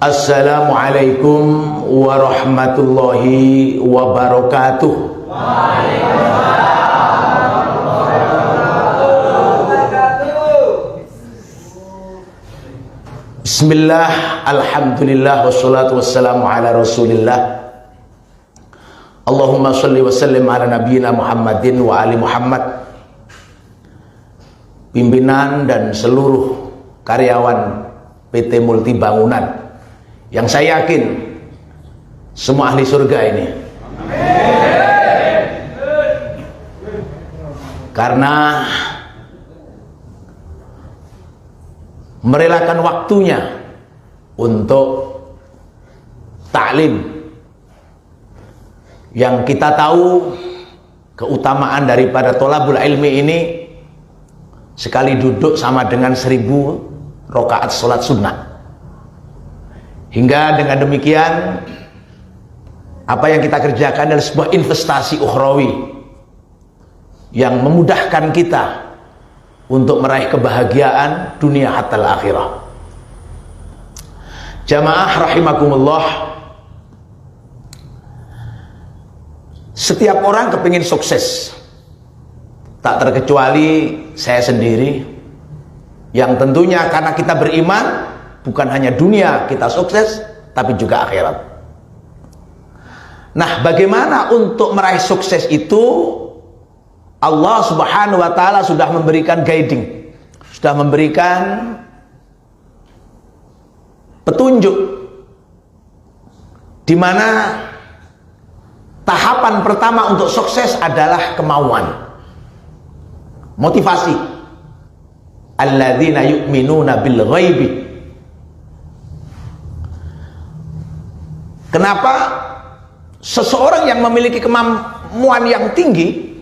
Assalamualaikum warahmatullahi wabarakatuh. Bismillah, alhamdulillah, wassalatu wassalamu ala rasulillah. Allahumma salli wa sallim ala nabiyyina Muhammadin wa ali Muhammad. Pimpinan dan seluruh karyawan PT Multi Bangunan yang saya yakin semua ahli surga ini. Karena merelakan waktunya untuk taklim yang kita tahu keutamaan daripada tholabul ilmi ini sekali duduk sama dengan 1000 rakaat sholat sunnah. Hingga dengan demikian apa yang kita kerjakan adalah sebuah investasi ukhrawi yang memudahkan kita untuk meraih kebahagiaan dunia hatal akhirah. Jamaah rahimakumullah, setiap orang kepingin sukses, tak terkecuali saya sendiri, yang tentunya karena kita beriman bukan hanya dunia kita sukses tapi juga akhirat. Nah, bagaimana untuk meraih sukses itu? Allah Subhanahu wa taala sudah memberikan guiding, sudah memberikan petunjuk di mana tahapan pertama untuk sukses adalah kemauan, motivasi. Alladzina yu'minuna bil ghaibi. Kenapa seseorang yang memiliki kemampuan yang tinggi,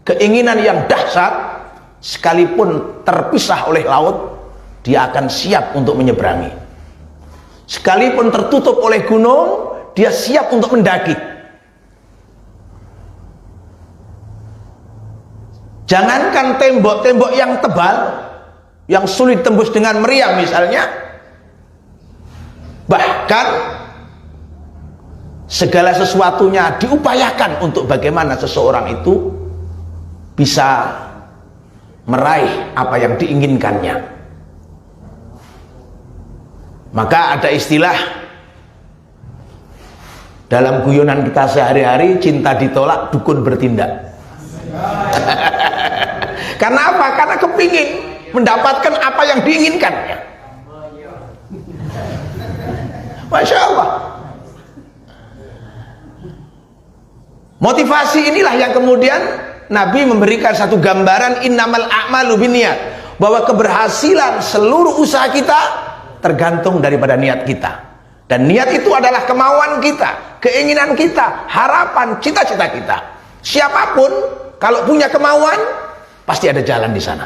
keinginan yang dahsyat, sekalipun terpisah oleh laut, dia akan siap untuk menyeberangi. Sekalipun tertutup oleh gunung, dia siap untuk mendaki. Jangankan tembok-tembok yang tebal, yang sulit tembus dengan meriam misalnya, bahkan segala sesuatunya diupayakan untuk bagaimana seseorang itu bisa meraih apa yang diinginkannya. Maka ada istilah dalam guyonan kita sehari-hari, cinta ditolak, dukun bertindak. Karena apa? Karena kepingin mendapatkan apa yang diinginkannya. Masya Allah. Motivasi inilah yang kemudian Nabi memberikan satu gambaran, innamal a'malu binniyat, bahwa keberhasilan seluruh usaha kita tergantung daripada niat kita. Dan niat itu adalah kemauan kita, keinginan kita, harapan, cita-cita kita. Siapapun kalau punya kemauan pasti ada jalan di sana.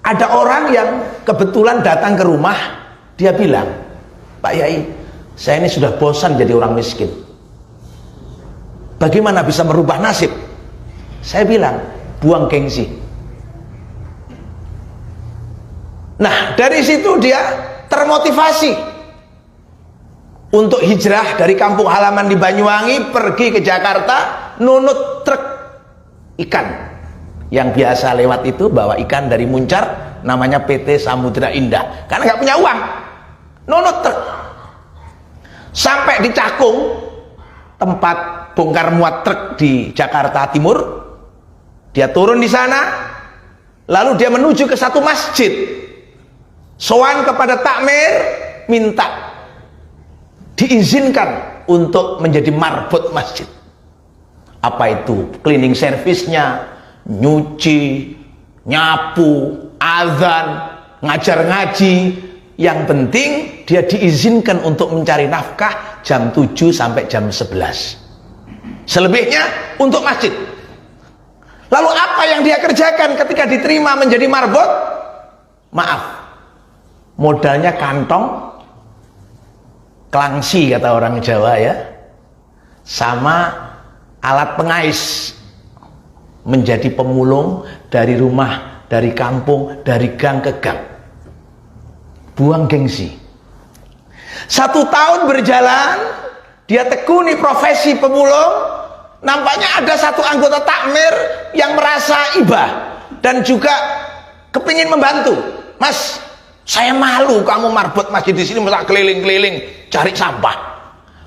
Ada orang yang kebetulan datang ke rumah, dia bilang, "Pak Yai, saya ini sudah bosan jadi orang miskin. Bagaimana bisa merubah nasib?" Saya bilang, buang gengsi. Nah, dari situ dia termotivasi untuk hijrah dari kampung halaman di Banyuwangi pergi ke Jakarta, nunut truk ikan. Yang biasa lewat itu bawa ikan dari Muncar, namanya PT Samudra Indah. Karena nggak punya uang, nunut truk. Sampai di Cakung, tempat bongkar muat truk di Jakarta Timur, dia turun di sana, lalu dia menuju ke satu masjid, sowan kepada takmir, minta diizinkan untuk menjadi marbot masjid. Apa itu? Cleaning service-nya, nyuci, nyapu, azan, ngajar ngaji. Yang penting dia diizinkan untuk mencari nafkah jam 7 sampai jam 11. Selebihnya untuk masjid. Lalu apa yang dia kerjakan ketika diterima menjadi marbot? Maaf, modalnya kantong, kelangsi kata orang Jawa ya, sama alat pengais, menjadi pemulung dari rumah, dari kampung, dari gang ke gang. buang gengsi. 1 tahun berjalan, dia tekuni profesi pemulung. Nampaknya ada satu anggota takmir yang merasa iba dan juga kepingin membantu. Mas, saya malu kamu marbot masjid di sini, masa keliling-keliling cari sampah.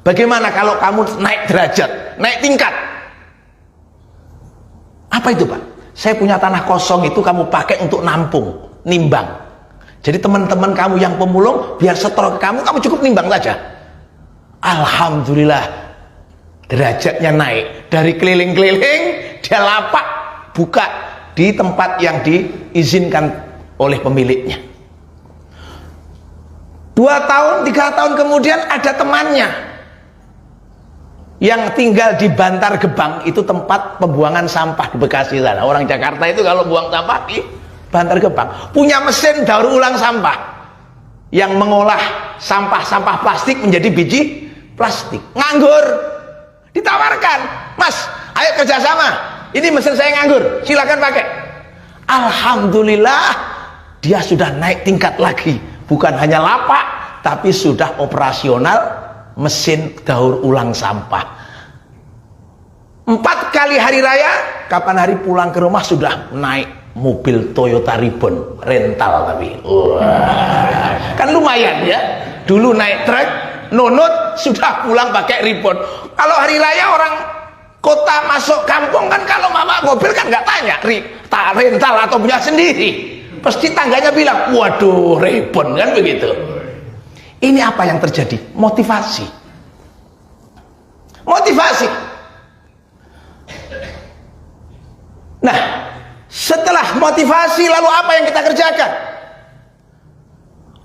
Bagaimana kalau kamu naik derajat, naik tingkat? Apa itu, Pak? Saya punya tanah kosong itu kamu pakai untuk nampung, nimbang. Jadi teman-teman kamu yang pemulung biar setor ke kamu cukup nimbang saja. Alhamdulillah, derajatnya naik. Dari keliling-keliling dia lapak buka di tempat yang diizinkan oleh pemiliknya. 2 tahun, 3 tahun kemudian ada temannya yang tinggal di Bantar Gebang, itu tempat pembuangan sampah di Bekasi sana. Orang Jakarta itu kalau buang sampah di Bantar Gebang, punya mesin daur ulang sampah yang mengolah sampah-sampah plastik menjadi biji plastik. Nganggur, ditawarkan, Mas, ayo kerjasama, ini mesin saya nganggur, silakan pakai. Alhamdulillah, dia sudah naik tingkat lagi, bukan hanya lapak, tapi sudah operasional mesin daur ulang sampah. 4 kali hari raya, kapan hari pulang ke rumah sudah naik mobil Toyota Ribbon rental. Tapi kan lumayan ya. Dulu naik truk nunut, sudah pulang pakai Ribbon. Kalau hari raya orang kota masuk kampung kan, kalau mama mobil kan nggak tanya rental atau punya sendiri, pasti tangganya bilang waduh Ribbon, kan begitu. Ini apa yang terjadi? Motivasi. Nah, setelah motivasi lalu apa yang kita kerjakan?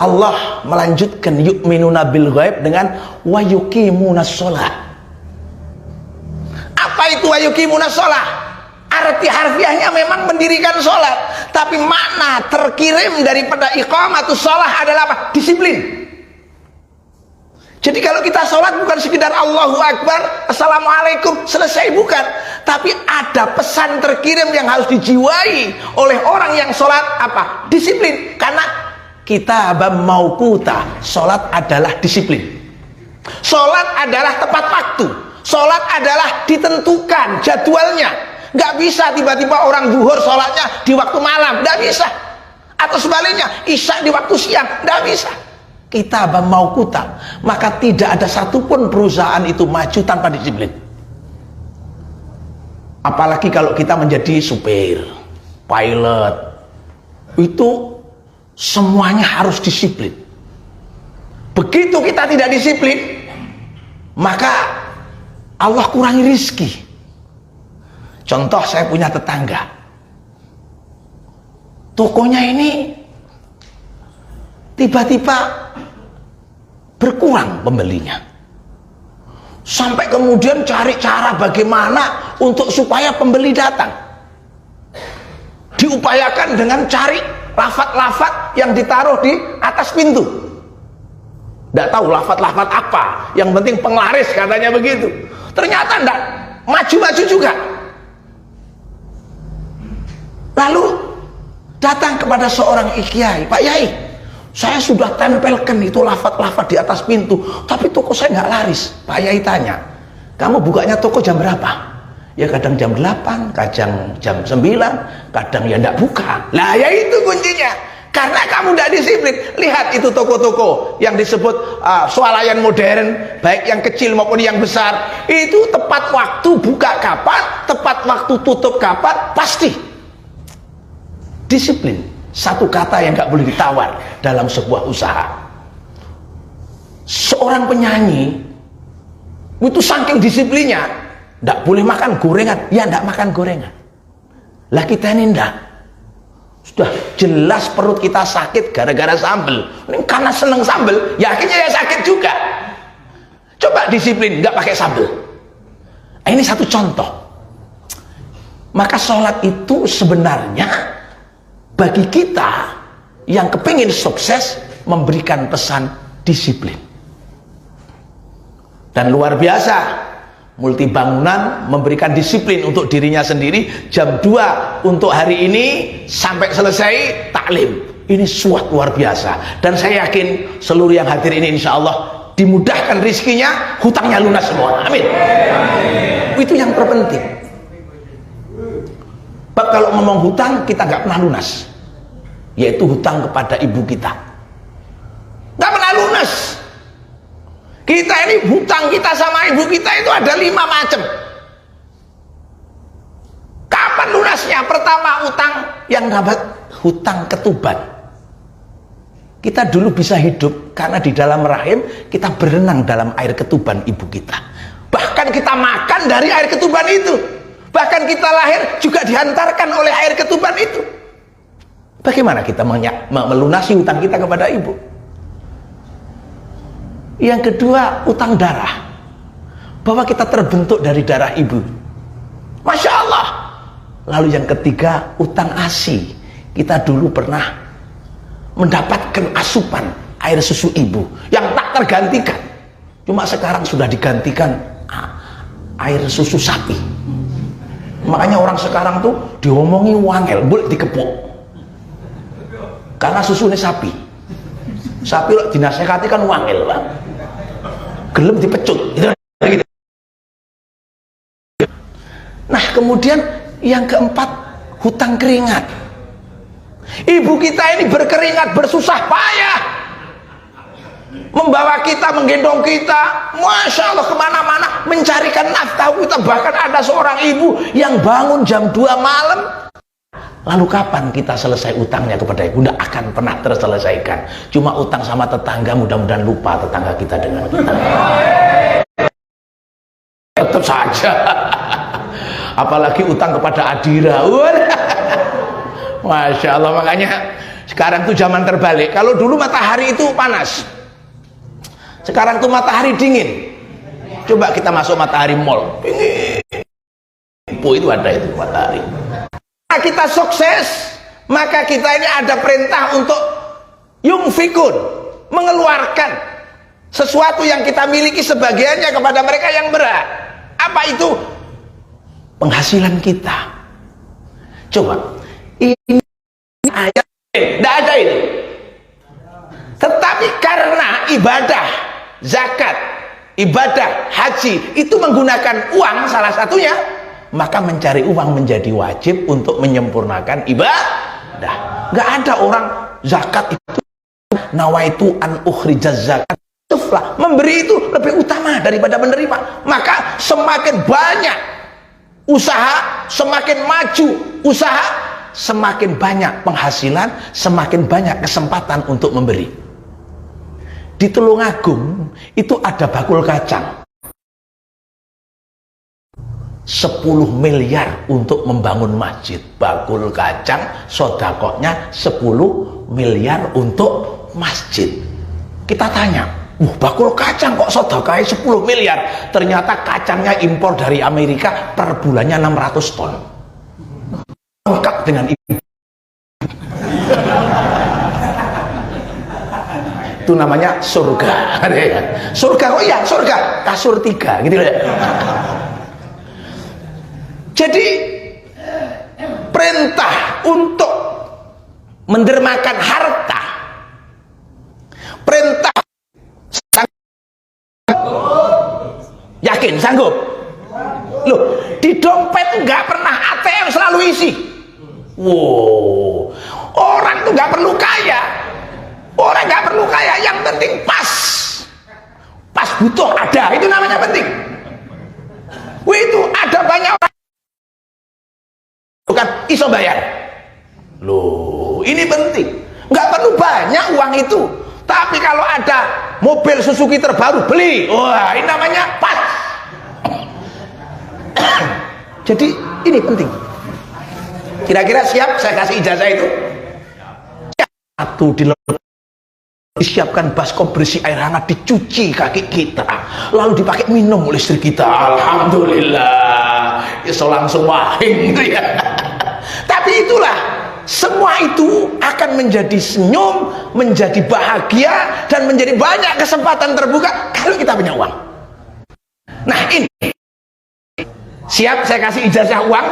Allah melanjutkan yu'minuna bil ghaib dengan wa yuqimunas shalah. Apa itu wa yuqimunas shalah? Arti harfiahnya memang mendirikan sholat, tapi makna terkirim daripada iqamatus shalah adalah apa? Disiplin. Jadi kalau kita sholat bukan sekedar Allahu Akbar, Assalamualaikum, selesai, bukan. Tapi ada pesan terkirim yang harus dijiwai oleh orang yang sholat, apa? Disiplin. Karena kita mauquta, sholat adalah disiplin. Sholat adalah tepat waktu. Sholat adalah ditentukan jadwalnya. Nggak bisa tiba-tiba orang zuhur sholatnya di waktu malam, nggak bisa. Atau sebaliknya, isya di waktu siang, nggak bisa. Kita mauquta, maka tidak ada satupun perusahaan itu maju tanpa disiplin. Apalagi kalau kita menjadi supir, pilot, itu semuanya harus disiplin. Begitu kita tidak disiplin, maka Allah kurangi rizki. Contoh, saya punya tetangga, tokonya ini tiba-tiba berkurang pembelinya, sampai kemudian cari cara bagaimana untuk supaya pembeli datang. Diupayakan dengan cari lafaz-lafaz yang ditaruh di atas pintu. Tidak tahu lafaz-lafaz apa, yang penting penglaris katanya begitu. Ternyata tidak maju-maju juga. Lalu datang kepada seorang kiai, Pak Yai, saya sudah tempelkan itu lafaz-lafaz di atas pintu, tapi toko saya nggak laris. Pak Yai tanya, kamu bukanya toko jam berapa? Ya kadang jam 8, kadang jam 9, kadang ya nggak buka. Lah ya itu kuncinya, karena kamu nggak disiplin. Lihat itu toko-toko yang disebut swalayan modern, baik yang kecil maupun yang besar, itu tepat waktu buka kapan, tepat waktu tutup kapan, pasti disiplin. Satu kata yang nggak boleh ditawar dalam sebuah usaha. Seorang penyanyi itu saking disiplinnya, nggak boleh makan gorengan, ya nggak makan gorengan. Lah kita ini nggak, sudah jelas perut kita sakit gara-gara sambel, ini karena seneng sambel, ya akhirnya ya sakit juga. Coba disiplin, nggak pakai sambel. Ini satu contoh. Maka sholat itu sebenarnya bagi kita yang kepingin sukses memberikan pesan disiplin. Dan luar biasa, Multi Bangunan memberikan disiplin untuk dirinya sendiri. Jam 2 untuk hari ini sampai selesai taklim. Ini suatu luar biasa. Dan saya yakin seluruh yang hadir ini insya Allah dimudahkan rizkinya, hutangnya lunas semua. Amin. Itu yang terpenting. Bab kalau ngomong hutang kita nggak pernah lunas, yaitu hutang kepada ibu kita. Nggak pernah lunas. Kita ini hutang kita sama ibu kita itu ada 5 macam. Kapan lunasnya? Pertama, utang yang dapat hutang ketuban. Kita dulu bisa hidup karena di dalam rahim kita berenang dalam air ketuban ibu kita. Bahkan kita makan dari air ketuban itu. Bahkan kita lahir juga dihantarkan oleh air ketuban itu. Bagaimana kita melunasi hutang kita kepada ibu? Yang kedua, utang darah. Bahwa kita terbentuk dari darah ibu. Masya Allah. Lalu yang ketiga, utang ASI. Kita dulu pernah mendapatkan asupan air susu ibu yang tak tergantikan. Cuma sekarang sudah digantikan air susu sapi. Makanya orang sekarang tuh diomongi wangel, boleh dikepuk. Karena susunya sapi. Sapi loh dinasehati kan wangel, Bang. Gelem dipecut. Gitu. Nah, kemudian yang keempat, hutang keringat. Ibu kita ini berkeringat, bersusah payah membawa kita, menggendong kita, Masya Allah, kemana-mana mencarikan nafkah kita. Bahkan ada seorang ibu yang bangun jam 2 malam. Lalu kapan kita selesai utangnya kepada ibu? Tidak akan pernah terselesaikan. Cuma utang sama tetangga, mudah-mudahan lupa tetangga kita dengan kita. Tetap saja. Apalagi utang kepada Adira. Masya Allah. Makanya sekarang tuh zaman terbalik. Kalau dulu matahari itu panas, sekarang tuh matahari dingin. Coba kita masuk matahari mall, itu ada itu matahari. Nah, kita sukses, maka kita ini ada perintah untuk yungfikun, mengeluarkan sesuatu yang kita miliki sebagiannya kepada mereka yang berat. Apa itu? Penghasilan kita. Coba, ini ayat tidak ada itu. Tetapi karena ibadah zakat, ibadah haji itu menggunakan uang salah satunya, maka mencari uang menjadi wajib untuk menyempurnakan ibadah. Nggak ada orang zakat itu nawaitu an ukhrijaz zakat, memberi itu lebih utama daripada menerima. Maka semakin banyak usaha, semakin maju usaha, semakin banyak penghasilan, semakin banyak kesempatan untuk memberi. Di Tulungagung itu ada bakul kacang 10 miliar untuk membangun masjid. Bakul kacang sodakohnya 10 miliar untuk masjid. Kita tanya, bakul kacang kok sodakohnya 10 miliar? Ternyata kacangnya impor dari Amerika, per bulannya 600 ton. Lengkap dengan itu. Itu namanya surga. Surga, oh iya surga, kasur 3 gitu ya. Jadi perintah untuk mendermakan harta, perintah yakin sanggup. Loh, di dompet nggak pernah ATM selalu isi. Wow, orang tuh nggak perlu kaya. Orang nggak perlu kaya, yang penting pas butuh ada, itu namanya penting. Itu ada banyak orang bukan iso bayar. Loh, ini penting. Nggak perlu banyak uang itu, tapi kalau ada mobil Suzuki terbaru beli, wah ini namanya pas. Jadi ini penting. Kira-kira siap saya kasih ijazah itu? Satu disiapkan baskom berisi air hangat, dicuci kaki kita, lalu dipakai minum oleh istri kita. Alhamdulillah, iso langsung wahing gitu ya. Tapi itulah, semua itu akan menjadi senyum, menjadi bahagia, dan menjadi banyak kesempatan terbuka kalau kita punya uang. Nah ini, siap saya kasih ijazah uang?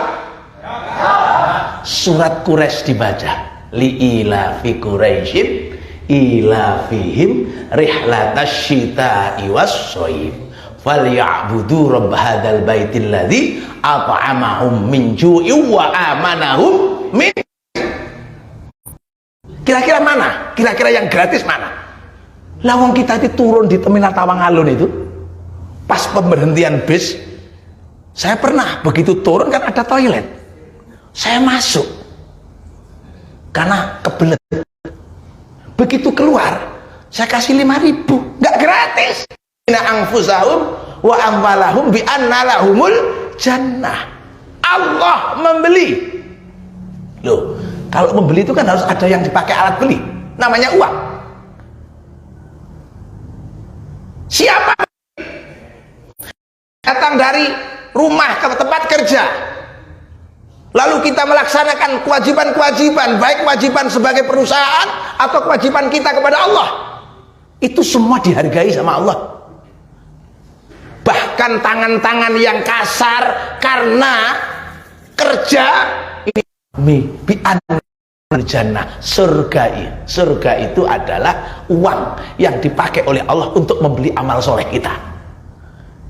Surat Quraisy dibaca. li ilafi Quraisyin ilafihim rihlatash syita'i was-shaif falyabudu rabb hadzal baitil ladzi at'amahum min ju'in wa amanahum min. Kira-kira mana? Kira-kira yang gratis mana? Lawang kita itu turun di terminal Tawangalun itu pas pemberhentian bis, saya pernah begitu turun kan ada toilet, saya masuk karena kebelet. Begitu keluar saya kasih 5.000, nggak gratis. Inna anfusahum wa amwalahum bi anna lahumul jannah. Allah membeli. Loh, kalau membeli itu kan harus ada yang dipakai alat beli, namanya uang. Siapa datang dari rumah ke tempat kerja, lalu kita melaksanakan kewajiban-kewajiban, baik kewajiban sebagai perusahaan atau kewajiban kita kepada Allah, itu semua dihargai sama Allah. Bahkan tangan-tangan yang kasar karena kerja ini jannah, surga itu adalah uang yang dipakai oleh Allah untuk membeli amal soleh kita.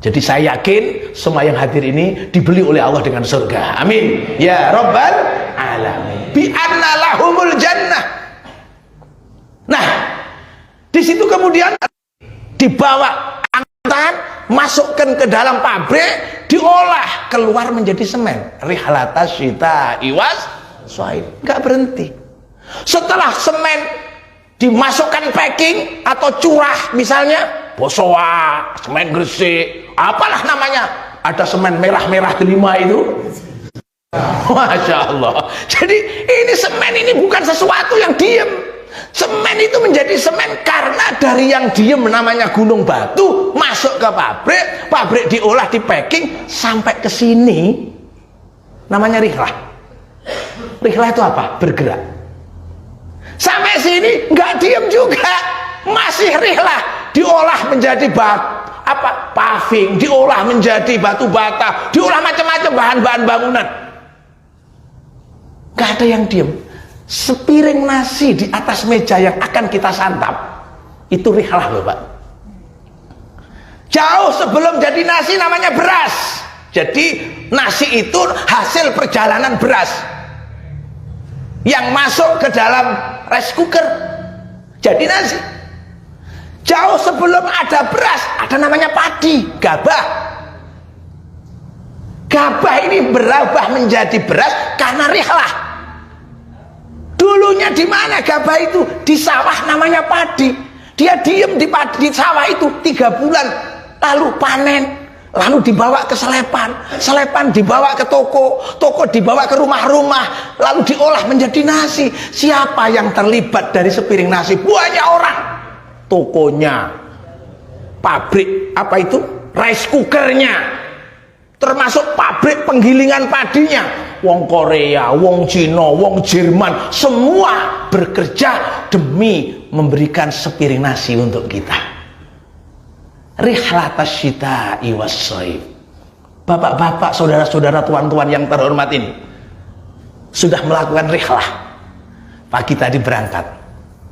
Jadi saya yakin semua yang hadir ini dibeli oleh Allah dengan surga. Amin ya rabbal alamin. Bi anna lahumul jannah. Nah, di situ kemudian dibawa angkutan, masukkan ke dalam pabrik, diolah keluar menjadi semen. Rihlatas syita'i was-shaif. Enggak berhenti. Setelah semen dimasukkan packing atau curah, misalnya Bosowa, semen Gresik, apalah namanya, ada semen merah-merah delima itu. Masya Allah. Jadi ini semen ini bukan sesuatu yang diem. Semen itu menjadi semen karena dari yang diem namanya gunung batu masuk ke pabrik, pabrik diolah, di packing sampai ke sini, namanya rihlah. Rihlah itu apa? Bergerak. Sampai sini nggak diem juga, masih rihlah, diolah menjadi paving, diolah menjadi batu bata, diolah macam-macam bahan-bahan bangunan. Nggak ada yang diem. Sepiring nasi di atas meja yang akan kita santap itu rihlah, Bapak. Jauh sebelum jadi nasi namanya beras. Jadi nasi itu hasil perjalanan beras yang masuk ke dalam rice cooker jadi nasi. Jauh sebelum ada beras ada namanya padi, gabah. Gabah ini berubah menjadi beras karena rihlah. Dulunya di mana gabah itu? Di sawah namanya padi. Dia diem di sawah itu 3 bulan, lalu panen, lalu dibawa ke selepan, selepan dibawa ke toko, toko dibawa ke rumah-rumah, lalu diolah menjadi nasi. Siapa yang terlibat dari sepiring nasi? Banyak orang. Tokonya, pabrik apa itu? Rice cookernya, termasuk pabrik penggilingan padinya. Wong Korea, wong Cina, wong Jerman, semua bekerja demi memberikan sepiring nasi untuk kita. Rihlatas syita'i was-shaif. Bapak-bapak, saudara-saudara, tuan-tuan yang terhormat ini sudah melakukan rihlah. Pagi tadi berangkat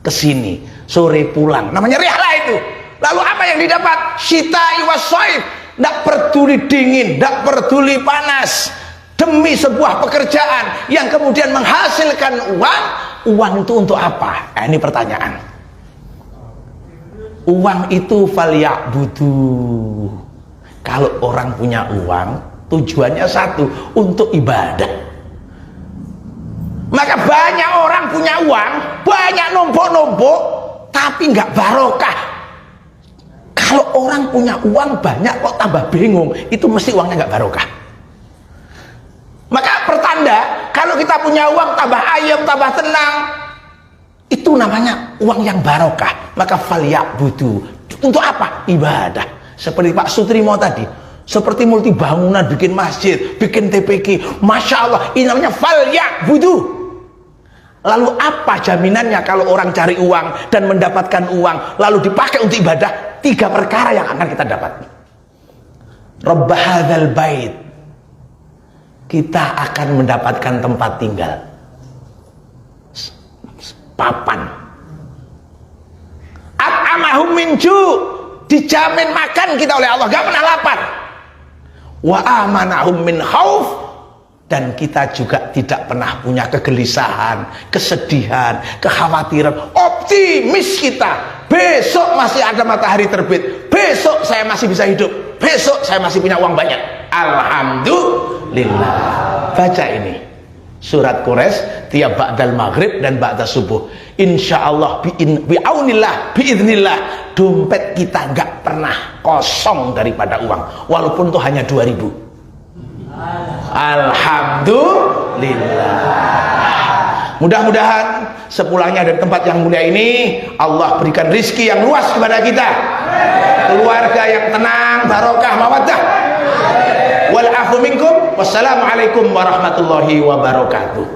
ke sini, sore pulang, namanya rihlah itu. Lalu apa yang didapat? Syita'i was-shaif. Tidak peduli dingin, tidak peduli panas, demi sebuah pekerjaan yang kemudian menghasilkan uang. Uang itu untuk apa? Ini pertanyaan. Uang itu falyabudu. Kalau orang punya uang, tujuannya satu, untuk ibadah. Maka banyak orang punya uang, banyak numpuk-numpuk, tapi nggak barokah. Kalau orang punya uang banyak kok tambah bingung, itu mesti uangnya nggak barokah. Maka pertanda kalau kita punya uang tambah ayem, tambah tenang, itu namanya uang yang barokah. Maka falyabudu. Untuk apa? Ibadah. Seperti Pak Sutrimo tadi, seperti multi bangunan, bikin masjid, bikin TPQ, Masya Allah, ini namanya falyabudu. Lalu apa jaminannya kalau orang cari uang dan mendapatkan uang lalu dipakai untuk ibadah? 3 perkara yang akan kita dapat. Rabb hadzal bait, kita akan mendapatkan tempat tinggal. papan. At'amahum min ju', dijamin makan kita oleh Allah, gak pernah lapar. Wa amanahum min khauf, dan kita juga tidak pernah punya kegelisahan, kesedihan, kekhawatiran. Optimis kita, besok masih ada matahari terbit, besok saya masih bisa hidup, besok saya masih punya uang banyak. Alhamdulillah. Baca ini surat Quraisy tiap ba'dal maghrib dan ba'da subuh. Insyaallah bi'aunillah biiznillah, dompet kita nggak pernah kosong daripada uang, walaupun itu hanya 2.000. Alhamdulillah. Mudah-mudahan sepulangnya dari tempat yang mulia ini Allah berikan rizki yang luas kepada kita, keluarga yang tenang, barokah, mawaddah. Wal afu minkum. Wassalamualaikum warahmatullahi wabarakatuh.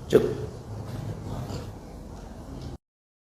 Cukup.